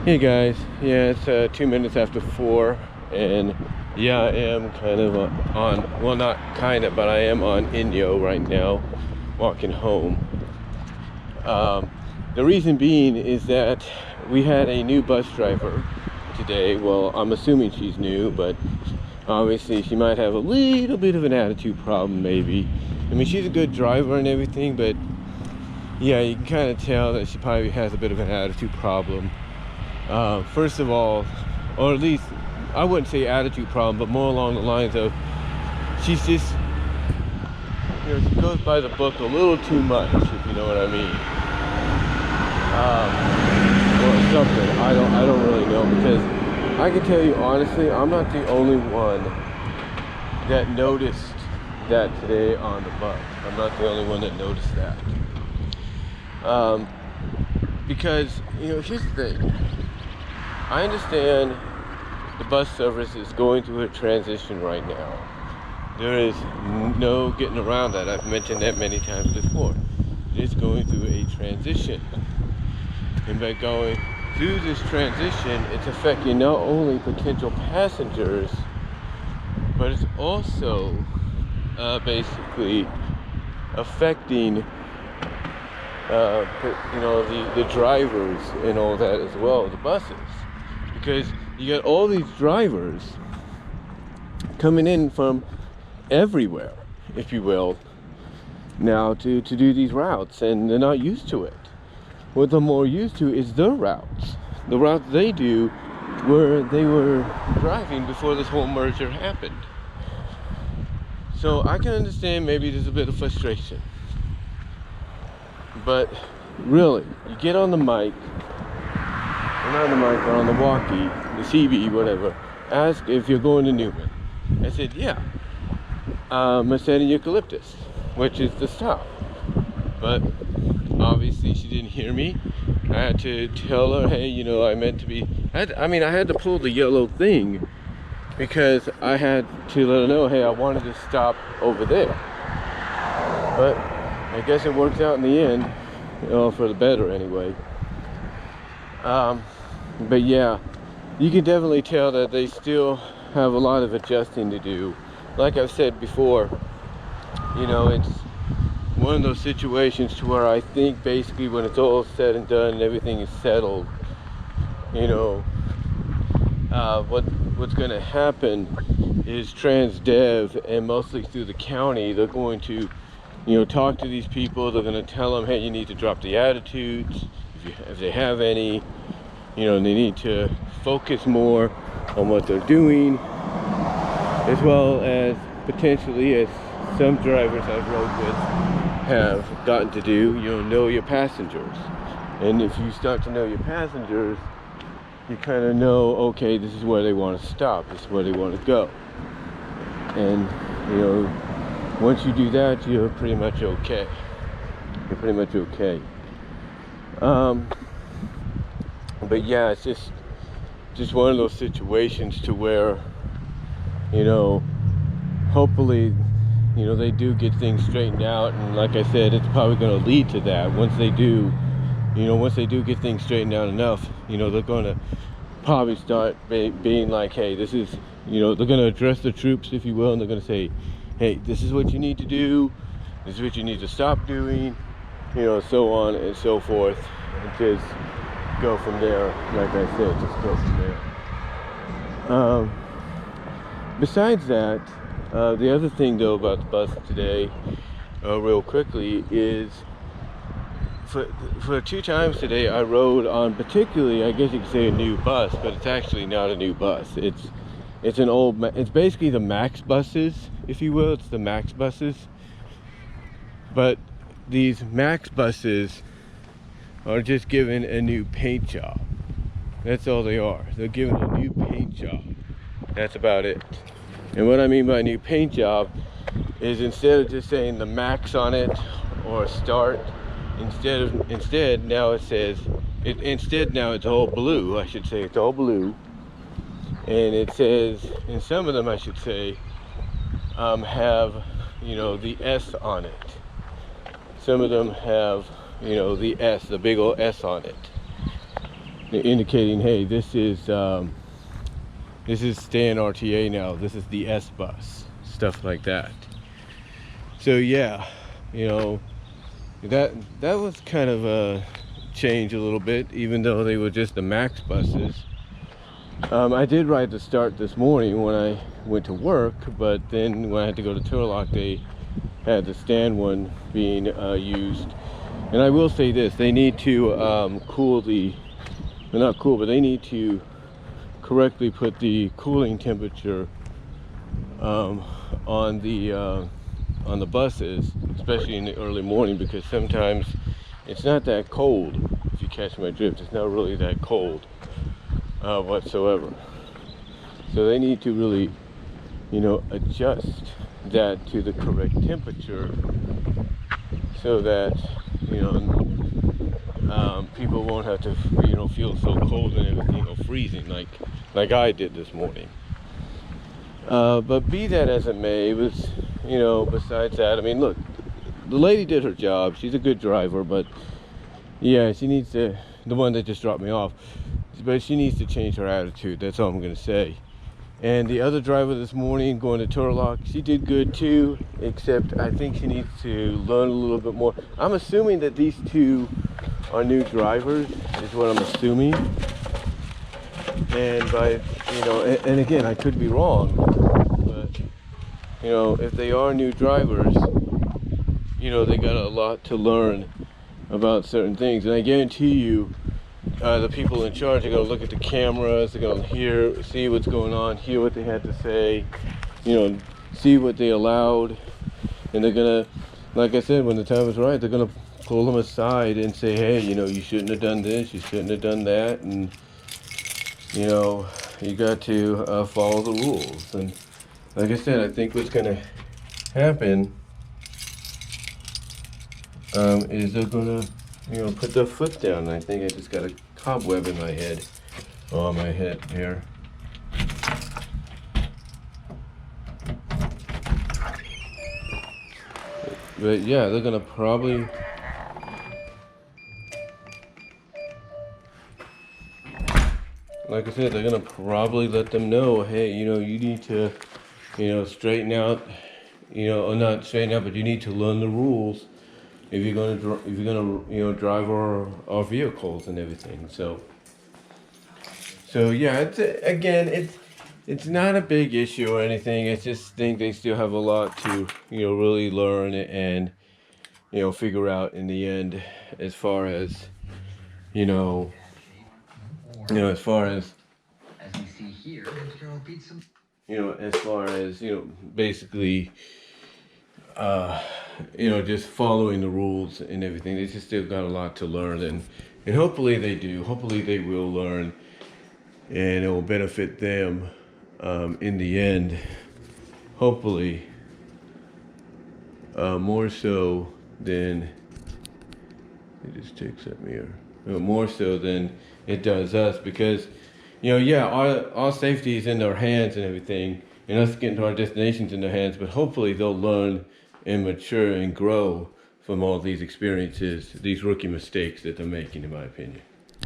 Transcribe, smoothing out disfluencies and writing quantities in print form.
Hey guys, yeah, it's 2 minutes after 4, and yeah, I am kind of on, well, not kind of, but I am on Inyo right now, walking home. The reason being is that we had a new bus driver today. Well, I'm assuming she's new, but obviously she might have a little bit of an attitude problem, maybe. I mean, she's a good driver and everything, but yeah, you can kind of tell that she probably has a bit of an attitude problem. First of all, or at least I wouldn't say attitude problem, but more along the lines of she's just, she goes by the book a little too much, if you know what I mean. Or something. I don't really know, because I can tell you honestly, I'm not the only one that noticed that today on the bus. I'm not the only one that noticed that. Because here's the thing. I understand the bus service is going through a transition right now. There is no getting around that. I've mentioned that many times before. It is going through a transition. And by going through this transition, it's affecting not only potential passengers, but it's also basically affecting the drivers and all that as well, the buses. Because you got all these drivers coming in from everywhere, if you will, now to do these routes, and they're not used to it. What they're more used to is their routes. The routes they do where they were driving before this whole merger happened. So I can understand maybe there's a bit of frustration. But really, you get on the mic, or not on the mic, but on the walkie, the CB, whatever, ask if you're going to Newman. I said, yeah. I said in Eucalyptus, which is the stop. But obviously she didn't hear me. I had to tell her, hey, I meant to be, I had to pull the yellow thing, because I had to let her know, hey, I wanted to stop over there. But I guess it works out in the end, for the better anyway. But yeah, you can definitely tell that they still have a lot of adjusting to do. Like I've said before, it's one of those situations to where I think basically when it's all said and done and everything is settled, what's going to happen is TransDev, and mostly through the county, they're going to talk to these people. They're going to tell them, hey, you need to drop the attitudes if they have any. They need to focus more on what they're doing, as well as potentially, as some drivers I've rode with have gotten to do, know your passengers. And if you start to know your passengers, you kind of know, okay, this is where they want to stop, this is where they want to go. And once you do that, you're pretty much okay. But yeah, it's just one of those situations to where, hopefully, they do get things straightened out. And like I said, it's probably going to lead to that. Once they do get things straightened out enough, they're going to probably start being like, hey, this is, they're going to address the troops, if you will, and they're going to say, hey, this is what you need to do, this is what you need to stop doing, so on and so forth, and just go from there. Like I said, just go from there. Besides that, the other thing though about the bus today, real quickly, is for 2 times today I rode on, particularly, I guess you could say, a new bus, but it's actually not a new bus. It's an old, it's basically the Max buses, if you will. It's the Max buses. But these Max buses are just given a new paint job. That's all they are. They're given a new paint job. That's about it. And what I mean by new paint job is, instead of just saying the Max on it or Start, instead now it says, now it's all blue. I should say it's all blue. And it says, and some of them, I should say, have, the S on it. Some of them have, the S, the big old S on it. indicating, hey, this is StanRTA now. This is the S bus, stuff like that. So yeah, you know, that was kind of a change a little bit, even though they were just the max buses. I did ride the start this morning when I went to work, but then when I had to go to Turlock, they had the stand one being used. And I will say this, they need to cool the, well, not cool, but they need to correctly put the cooling temperature on the buses, especially in the early morning, because sometimes it's not that cold. If you catch my drift, it's not really that cold whatsoever. So they need to really, you know, adjust that to the correct temperature so that, you know, people won't have to, you know, feel so cold and everything, or freezing like I did this morning. But be that as it may, it was, you know, besides that, I mean, look, the lady did her job. She's a good driver, but yeah, she needs to, the one that just dropped me off, but she needs to change her attitude. That's all I'm going to say. And the other driver this morning going to Turlock, she did good too, except I think she needs to learn a little bit more. I'm assuming that these two are new drivers, is what I'm assuming. And by, you know, and again, I could be wrong, but, you know, if they are new drivers, you know, they got a lot to learn about certain things. And I guarantee you, the people in charge are going to look at the cameras, they're going to see what's going on, hear what they had to say, you know, see what they allowed, and they're going to, like I said, when the time is right, they're going to pull them aside and say, hey, you know, you shouldn't have done this, you shouldn't have done that, and, you know, you got to follow the rules. And like I said, I think what's going to happen is they're going to, you know, put their foot down. And I think I just got a cobweb in my head, on my head here. But yeah, they're gonna probably, like I said, they're gonna probably let them know, hey, you know, you need to, you know, straighten out, you know, or not straighten out, but you need to learn the rules if you're gonna, you know, drive our vehicles and everything. So yeah, it's not a big issue or anything. I just think they still have a lot to, you know, really learn and, you know, figure out in the end, as far as, you know, as far as we see here, you know, as far as, you know, basically, you know, just following the rules and everything. They just still got a lot to learn, and hopefully they do. Hopefully they will learn, and it will benefit them in the end. Hopefully, more so than it just takes at me, or more so than it does us, because, you know, yeah, our safety is in their hands and everything, and us getting to our destinations in their hands. But hopefully they'll learn and mature and grow from all these experiences, these rookie mistakes that they're making, in my opinion.